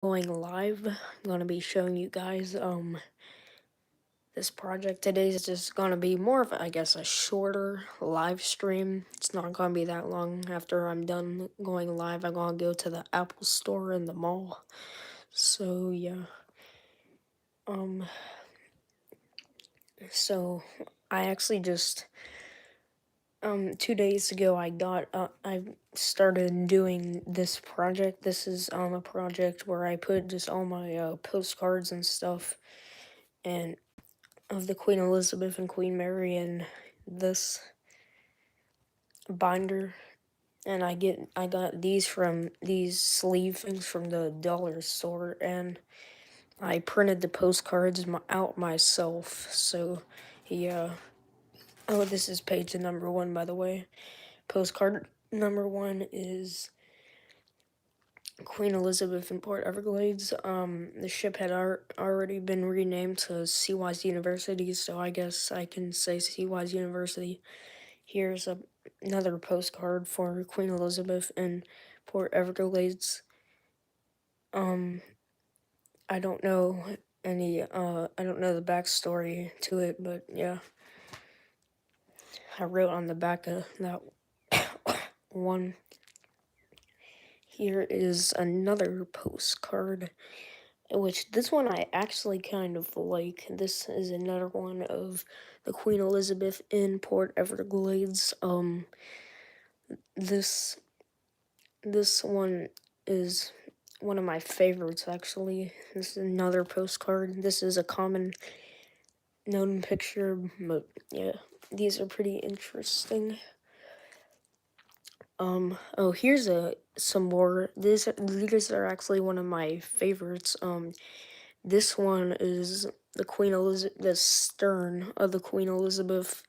Going live. I'm gonna be showing you guys this project today is just gonna be more of I guess a shorter live stream. It's not gonna be that long. After I'm done going live, I'm gonna go to the Apple store in the mall. So yeah. Um so I actually just 2 days ago I started doing this project. This is a project where I put just all my postcards and stuff and of the Queen Elizabeth and Queen Mary in this binder. And I got these sleeve things from the dollar store, and I printed the postcards out myself. So yeah. Oh, this is page number 1, by the way. Postcard number 1 is Queen Elizabeth in Port Everglades. The ship had already been renamed to Seawise University, so I guess I can say Seawise University. Here's another postcard for Queen Elizabeth in Port Everglades. I don't know I don't know the backstory to it, but yeah. I wrote on the back of that one. Here is another postcard, which this one I actually kind of like. This is another one of the Queen Elizabeth in Port Everglades. This one is one of my favorites, actually. This is another postcard. This is a common known picture, but yeah, these are pretty interesting. Oh, here's some more. These are actually one of my favorites. This one is the Queen Elizabeth, the stern of the Queen Elizabeth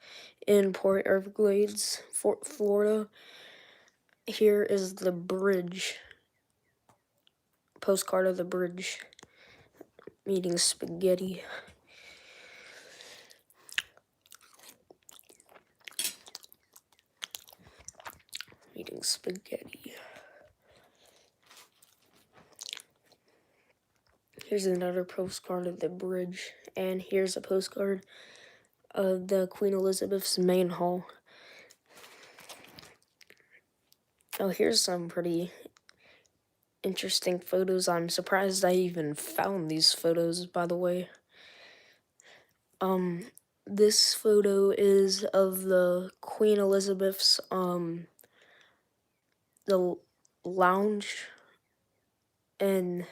in Port Everglades, Florida. Here is the bridge. Postcard of the bridge. Eating spaghetti. Eating spaghetti. Here's another postcard of the bridge, and here's a postcard of the Queen Elizabeth's main hall. Oh, here's some pretty interesting photos. I'm surprised I even found these photos, by the way. This photo is of the Queen Elizabeth's, the lounge, and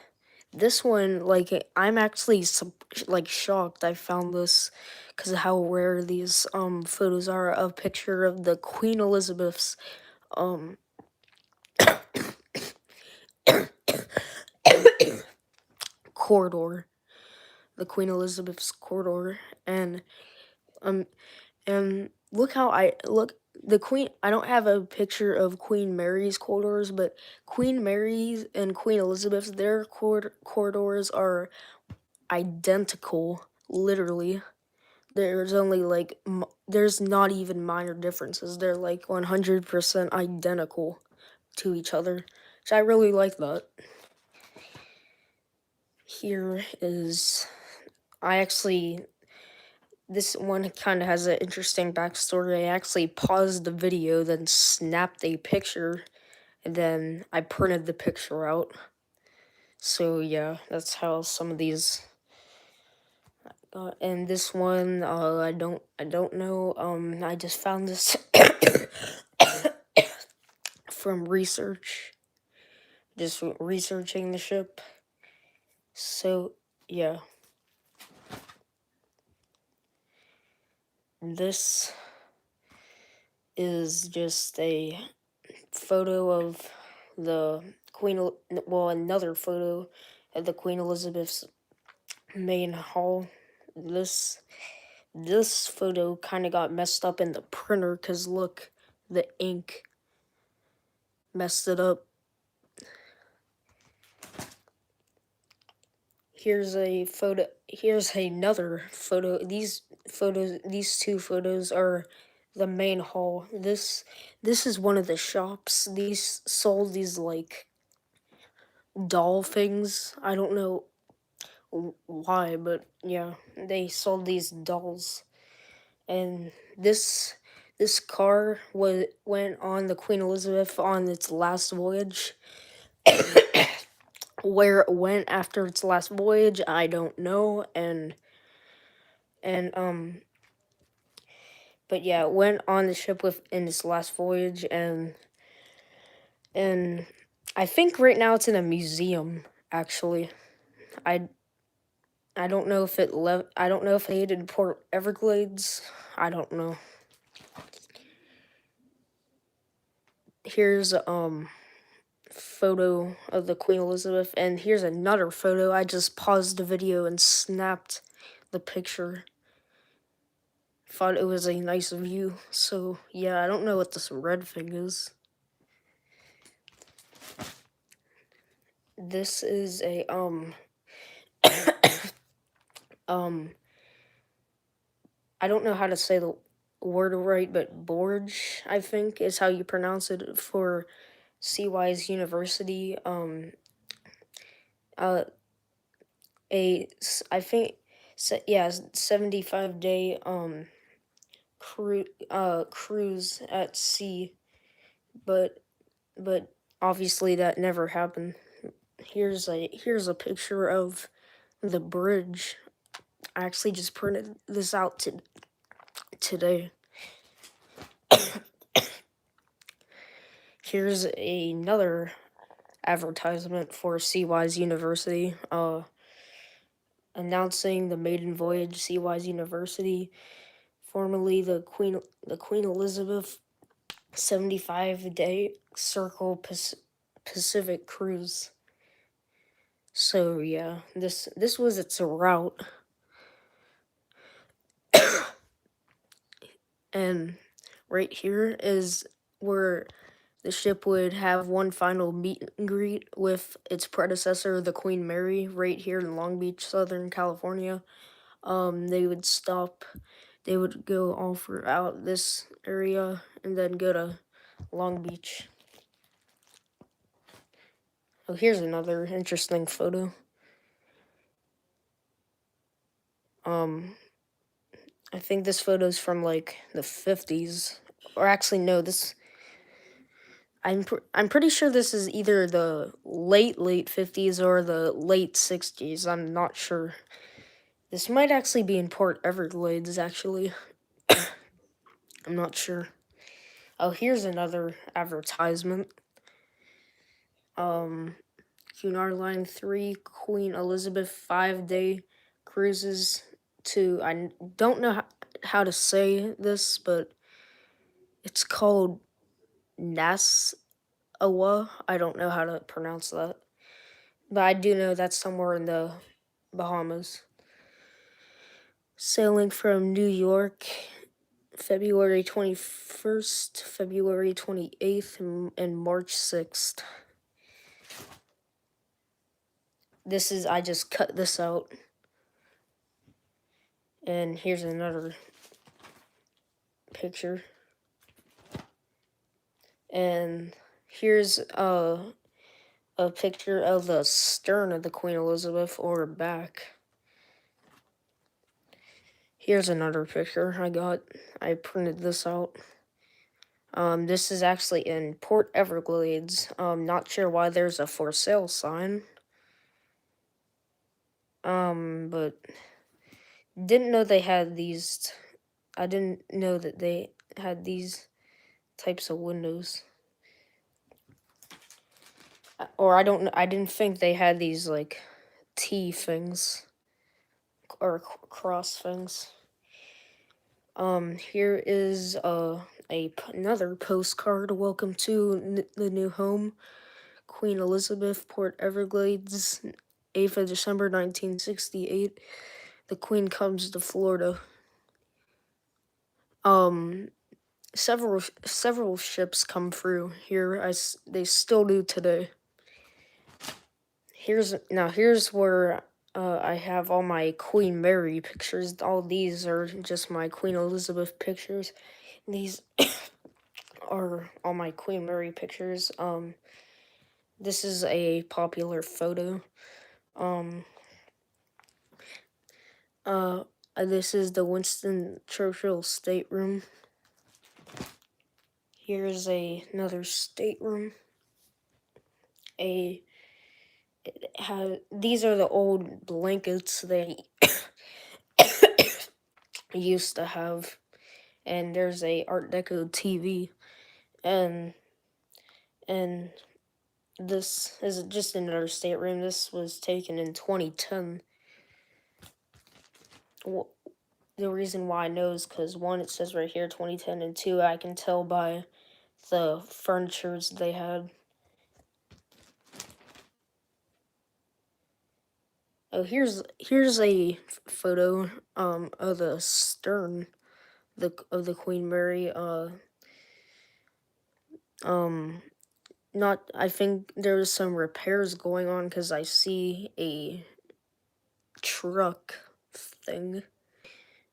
this one, like, I'm actually, shocked I found this, because of how rare these, photos are. A picture of the Queen Elizabeth's, corridor. The Queen Elizabeth's corridor, and look how I don't have a picture of Queen Mary's corridors, but Queen Mary's and Queen Elizabeth's, their corridors are identical, literally. There's only there's not even minor differences. They're like 100% identical to each other, which I really like that. Here is, this one kind of has an interesting backstory. I actually paused the video, then snapped a picture, and then I printed the picture out. So yeah, that's how some of these. And this one, I don't know. I just found this from research, just researching the ship. So yeah, this is just a photo of the another photo of the Queen Elizabeth's main hall. This photo kind of got messed up in the printer, because look, the ink messed it up. Here's another photo. These two photos are the main hall. This is one of the shops. These sold these doll things. I don't know why, but yeah, they sold these dolls. And this car went on the Queen Elizabeth on its last voyage. Where it went after its last voyage, I don't know. And but yeah, it went on the ship with in its last voyage, and I think right now it's in a museum. Actually, I I don't know if it left. I don't know if it in Port Everglades. I don't know. Here's photo of the Queen Elizabeth, and here's another photo. I just paused the video and snapped the picture. Thought it was a nice view. So yeah, I don't know what this red thing is. This is a um I don't know how to say the word right, but Borge, I think, is how you pronounce it for CY's University. Uh, I think, yeah, 75-day cruise at sea, but but obviously that never happened. Here's a picture of the bridge. I actually just printed this out today. Here's another advertisement for CY's University, announcing the maiden voyage CY's University, formerly the Queen Elizabeth 75-day Circle Pacific cruise. So yeah, this was its route, and right here is where the ship would have one final meet and greet with its predecessor, the Queen Mary, right here in Long Beach, Southern California. They would stop, they would go all throughout this area and then go to Long Beach. Oh, here's another interesting photo. I think this photo's from like the 50s, or actually no, I'm pretty sure this is either the late 50s or the late 60s. I'm not sure. This might actually be in Port Everglades, actually. I'm not sure. Oh, here's another advertisement. Cunard Line 3 Queen Elizabeth 5-day cruises to, I don't know how to say this, but it's called Nassau. I don't know how to pronounce that, but I do know that's somewhere in the Bahamas. Sailing from New York, February 21st, February 28th, and March 6th. I just cut this out. And here's another picture. And here's a picture of the stern of the Queen Elizabeth, or back. Here's another picture I printed this out. This is actually in Port Everglades. Not sure why there's a for sale sign. But didn't know they had these. I didn't know that they had these types of windows. Or I didn't think they had these like T things or cross things. Here is another postcard. Welcome to the new home, Queen Elizabeth, Port Everglades, 8th of December 1968. The Queen comes to Florida. Several ships come through here. They still do today. Here's where I have all my Queen Mary pictures. All these are just my Queen Elizabeth pictures. These are all my Queen Mary pictures. This is a popular photo. Um, uh, this is the Winston Churchill stateroom. Here's another stateroom. These are the old blankets they used to have, and there's a Art Deco TV, and and this is just another stateroom. This was taken in 2010. The reason why I know is because one, it says right here 2010, and two, I can tell by the furnitures they had. Oh, here's a photo of the stern of the Queen Mary. Not, I think there's some repairs going on because I see a truck thing.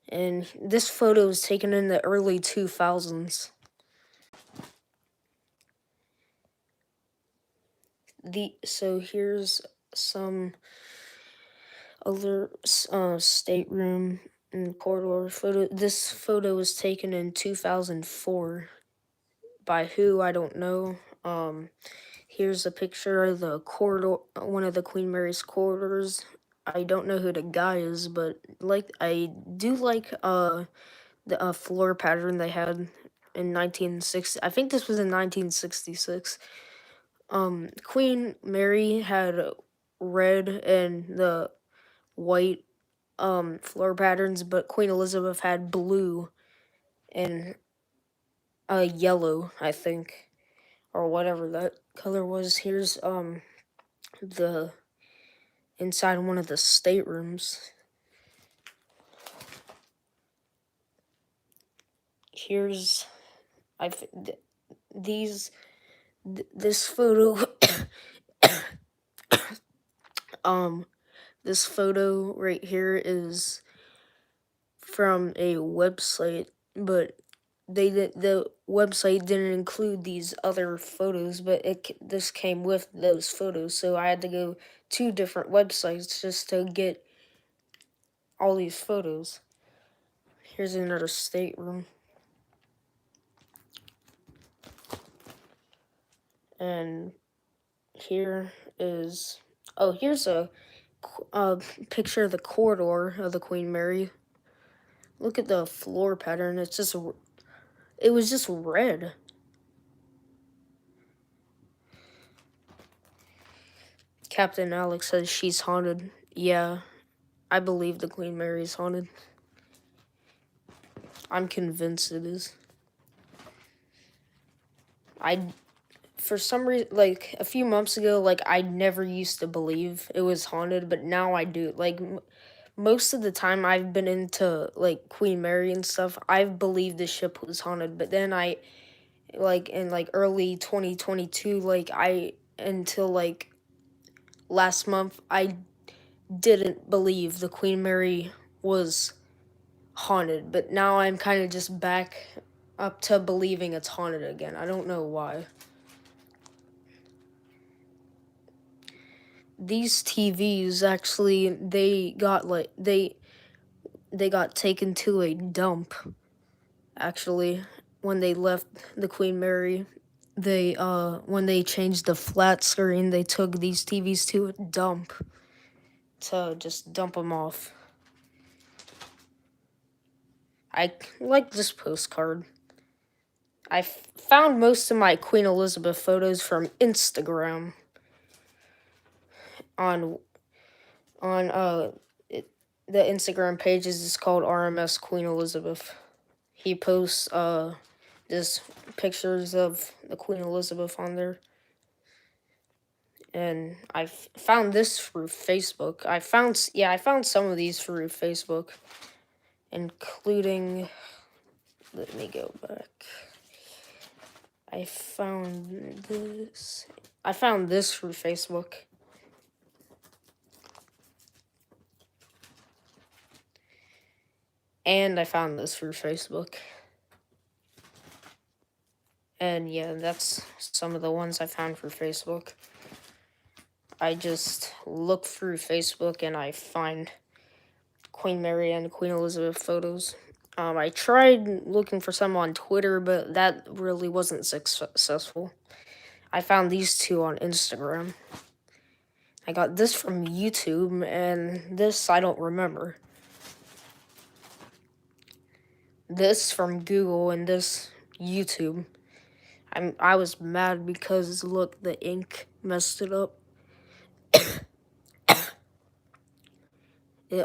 And this photo was taken in the early 2000s. So here's some other stateroom and corridor photo. This photo was taken in 2004. By who, I don't know. Here's a picture of the corridor, one of the Queen Mary's corridors. I don't know who the guy is, but I do like the floor pattern they had in 1960. I think this was in 1966. Queen Mary had red and the white floor patterns, but Queen Elizabeth had blue and yellow, I think, or whatever that color was. Here's the inside one of the staterooms. Here's this photo. This photo right here is from a website, but the website didn't include these other photos, but this came with those photos, so I had to go 2 different websites just to get all these photos. Here's another stateroom. And here is, here's a picture of the corridor of the Queen Mary. Look at the floor pattern. It was just red. Captain Alex says she's haunted. Yeah, I believe the Queen Mary's haunted. I'm convinced it is. For some reason, like a few months ago, like I never used to believe it was haunted, but now I do. Like most of the time I've been into like Queen Mary and stuff, I've believed the ship was haunted, but then in like early 2022, until like last month, I didn't believe the Queen Mary was haunted, but now I'm kind of just back up to believing it's haunted again. I don't know why. These TVs actually they got taken to a dump. Actually, when they left the Queen Mary, when they changed the flat screen, they took these TVs to a dump to just dump them off. I like this postcard. I found most of my Queen Elizabeth photos from Instagram. On the Instagram page is called RMS Queen Elizabeth. He posts just pictures of the Queen Elizabeth on there. And I found this through Facebook. I found some of these through Facebook, including, let me go back. I found this through Facebook. And I found this through Facebook. And yeah, that's some of the ones I found for Facebook. I just look through Facebook and I find Queen Mary and Queen Elizabeth photos. I tried looking for some on Twitter, but that really wasn't successful. I found these two on Instagram. I got this from YouTube, and this I don't remember. This from Google, and this YouTube. I was mad because look, the ink messed it up.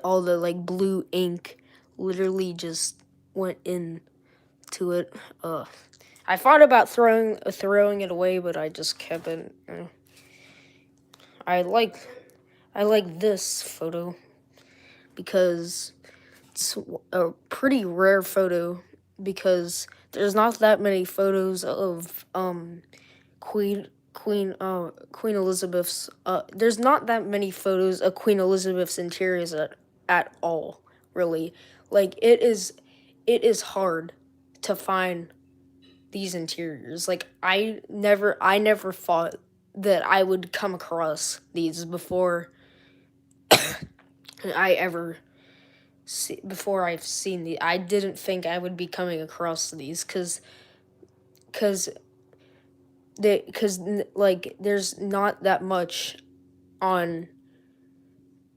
All the like blue ink literally just went into it. I thought about throwing it away, but I just kept it. I like this photo because it's a pretty rare photo because there's not that many photos of Queen Elizabeth's there's not that many photos of Queen Elizabeth's interiors at all, really. Like it is hard to find these interiors. Like I never thought that I would come across these I ever before I've seen the I didn't think I would be coming across these cuz like there's not that much on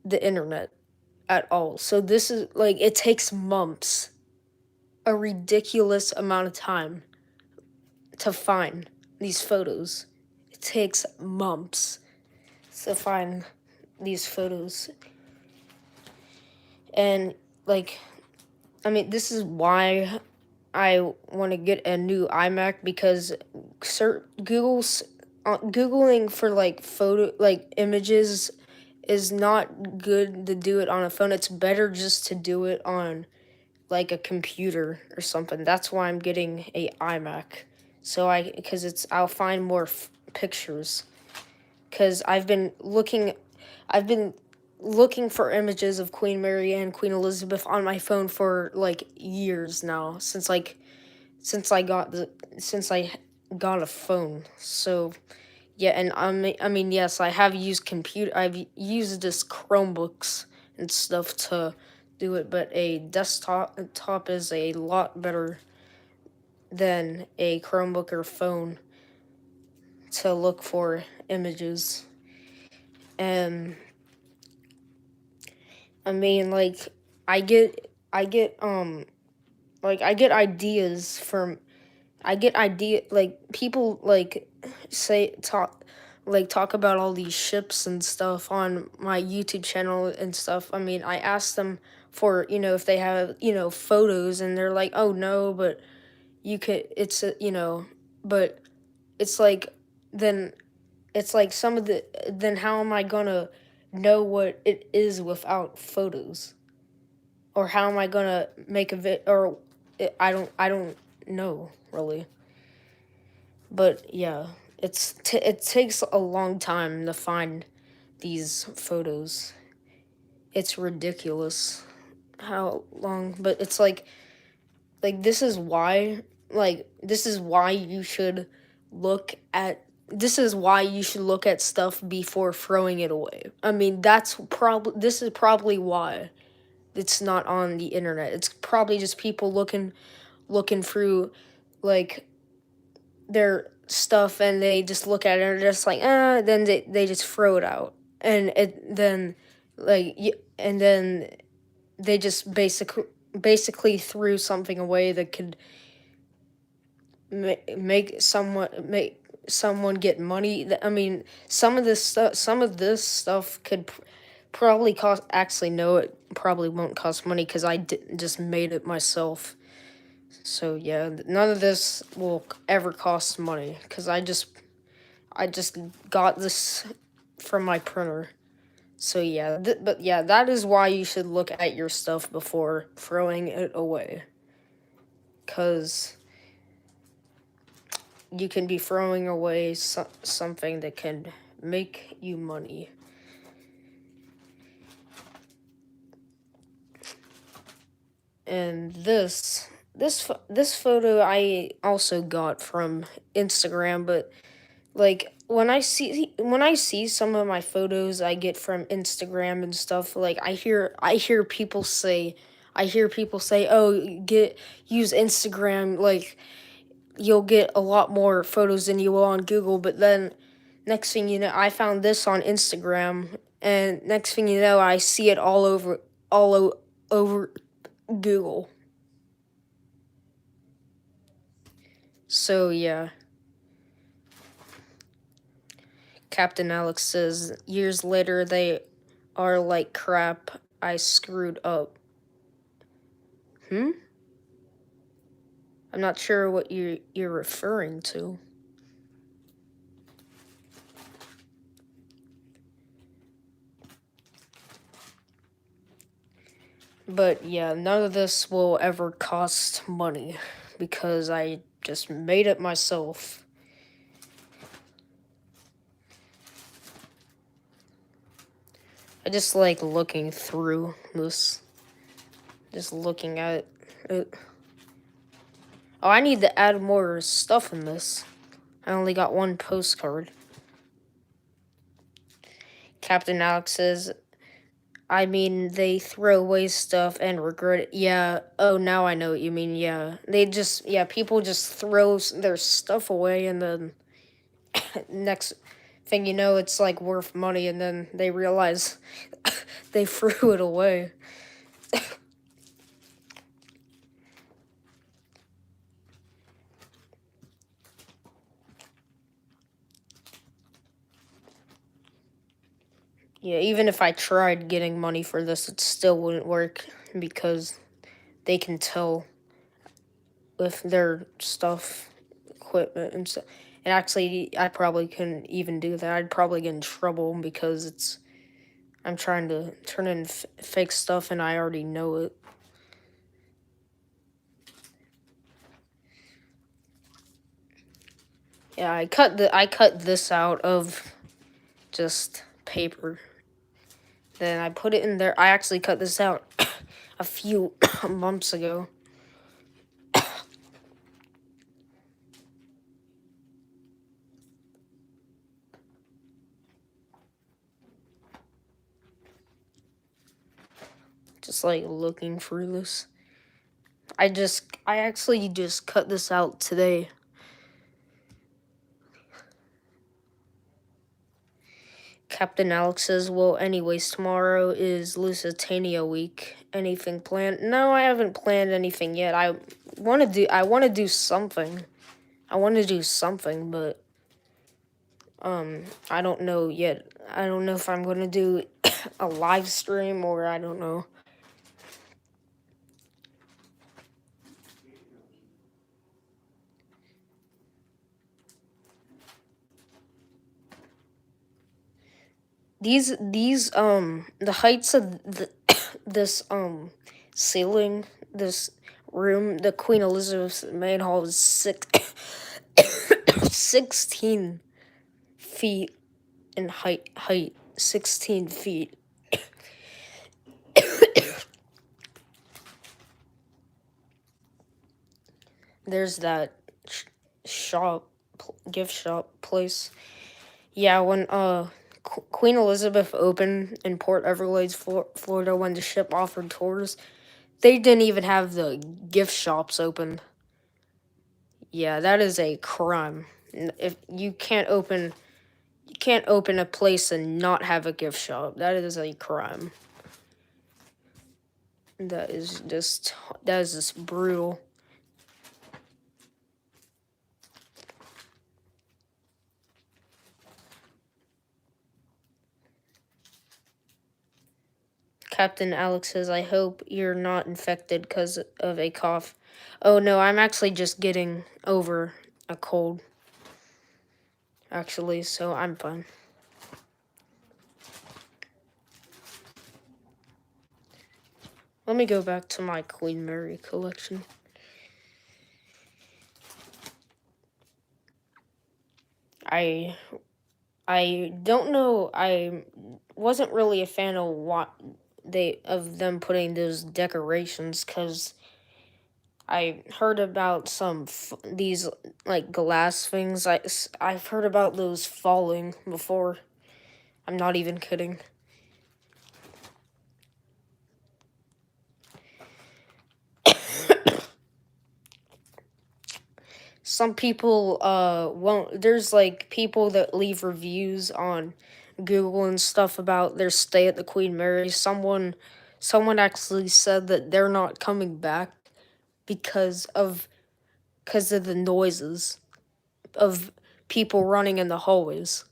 the internet at all. So this is like it takes months, a ridiculous amount of time to find these photos. It takes months to find these photos. And like I mean this is why I want to get a new iMac because Googling for like photo like images is not good to do it on a phone. It's better just to do it on like a computer or something. That's why I'm getting a iMac. So I'll find more pictures cuz I've been looking for images of Queen Mary and Queen Elizabeth on my phone for like years now since I got a phone. So yeah, and I mean yes, I've used this Chromebooks and stuff to do it, but a desktop is a lot better than a Chromebook or phone to look for images. And I mean like I get like I get idea like people like say talk about all these ships and stuff on my YouTube channel and stuff. I mean, I asked them for, if they have, photos and they're like, "Oh no, but you could but it's like then it's like some of the then how am I going to know what it is without photos? Or how am I going to make a or I don't know, really. But yeah, it takes a long time to find these photos. It's ridiculous how long, but it's like this is why you should this is why you should look at stuff before throwing it away. I mean, this is probably why it's not on the internet. It's probably just people looking through like their stuff and they just look at it and they're just like then they just throw it out and it then and then they just basically threw something away that could make someone get money. I mean, some of this stuff could probably cost. Actually, no, it probably won't cost money because just made it myself. So yeah, none of this will ever cost money because I just got this from my printer. So yeah, but yeah, that is why you should look at your stuff before throwing it away. Cause you can be throwing away something that can make you money. And this photo I also got from Instagram, but Like when I see some of my photos I get from Instagram and stuff, like I hear people say, "Oh, get use Instagram, like you'll get a lot more photos than you will on Google." But then next thing you know, I found this on Instagram, and next thing you know, I see it all over Google. So yeah, Captain Alex says years later they are like crap. I screwed up. Hmm? I'm not sure what you're referring to. But yeah, none of this will ever cost money because I just made it myself. I just like looking through this, just looking at it. Oh, I need to add more stuff in this. I only got one postcard. Captain Alex says, I mean, they throw away stuff and regret it. Yeah. Oh, now I know what you mean. Yeah. People just throw their stuff away, and then next thing you know, it's like worth money, and then they realize they threw it away. Yeah, even if I tried getting money for this, it still wouldn't work because they can tell with their stuff, equipment, and stuff. And actually, I probably couldn't even do that. I'd probably get in trouble because I'm trying to turn in fake stuff and I already know it. Yeah, I cut this out of just paper. Then I put it in there. I actually cut this out a few months ago. Just like looking through this. I actually just cut this out today. Captain Alex says, well, anyways, tomorrow is Lusitania week. Anything planned? No, I haven't planned anything yet. I want to do something. I want to do something, but I don't know yet. I don't know if I'm going to do a live stream or I don't know. The heights of this ceiling, this room, the Queen Elizabeth's main hall is 16 feet in height 16 feet. There's that shop, gift shop place. Yeah, when Queen Elizabeth opened in Port Everglades, Florida, when the ship offered tours, they didn't even have the gift shops open. Yeah, that is a crime. If you can't open a place and not have a gift shop. That is a crime. That is just brutal. Captain Alex says, I hope you're not infected because of a cough. Oh no, I'm actually just getting over a cold. Actually, so I'm fine. Let me go back to my Queen Mary collection. I I don't know. I wasn't really a fan of them putting those decorations because I heard about these like glass things. I've heard about those falling before. I'm not even kidding. Some people won't. There's like people that leave reviews on Google and stuff about their stay at the Queen Mary. Someone actually said that they're not coming back because of the noises of people running in the hallways.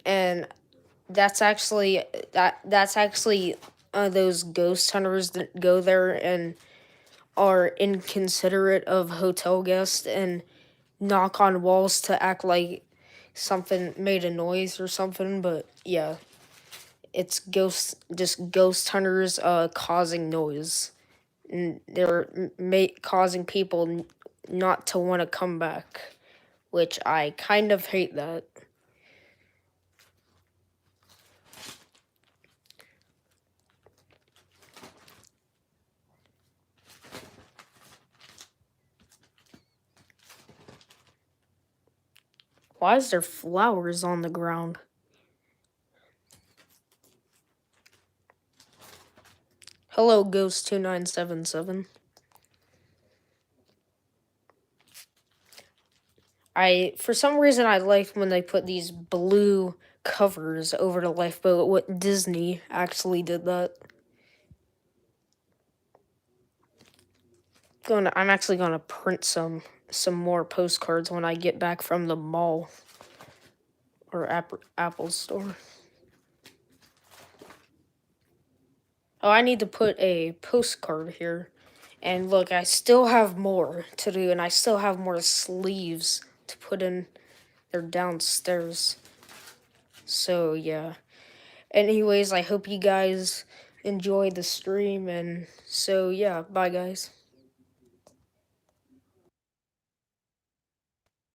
And that's actually those ghost hunters that go there and are inconsiderate of hotel guests and knock on walls to act like something made a noise or something. But yeah, it's ghost hunters causing noise, and they're causing people not to want to come back, which I kind of hate that. Why is there flowers on the ground? Hello, Ghost 2977. For some reason I like when they put these blue covers over the lifeboat. What Disney actually did that. I'm actually gonna print some more postcards when I get back from the mall or Apple store. Oh, I need to put a postcard here. And look, I still have more to do, and I still have more sleeves to put in. They're downstairs. So, yeah. Anyways, I hope you guys enjoyed the stream, and so, yeah, bye, guys.